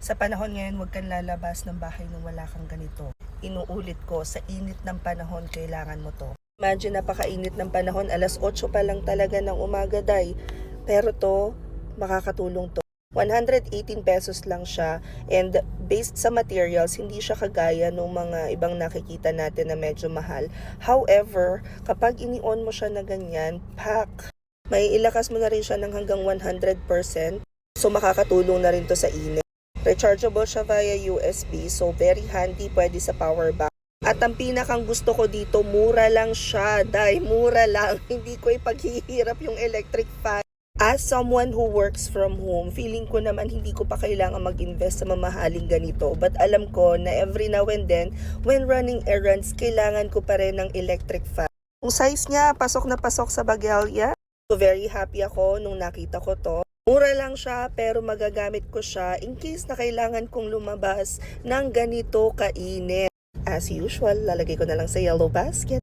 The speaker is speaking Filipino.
Sa panahon ngayon, huwag kang lalabas ng bahay nung wala kang ganito. Inuulit ko, sa init ng panahon, kailangan mo to. Imagine, napakainit ng panahon, alas 8 pa lang talaga ng umaga, day. Pero to, makakatulong to. 118 pesos lang siya, and based sa materials, hindi siya kagaya ng mga ibang nakikita natin na medyo mahal. However, kapag ini-on mo siya na ganyan, pack, may ilakas mo na rin siya ng hanggang 100%. So makakatulong na rin to sa init. Rechargeable siya via USB, so very handy, pwede sa power bank. At ang pinakang gusto ko dito, mura lang siya, dahil mura lang. Hindi ko ipaghihirap yung electric fan. As someone who works from home, feeling ko naman hindi ko pa kailangan mag-invest sa mamahaling ganito. But alam ko na every now and then, when running errands, kailangan ko pa rin ng electric fan. Yung size niya, pasok na pasok sa bagelya. So very happy ako nung nakita ko to. Mura lang siya pero magagamit ko siya in case na kailangan kong lumabas ng ganito kainit. As usual, lalagay ko na lang sa yellow basket.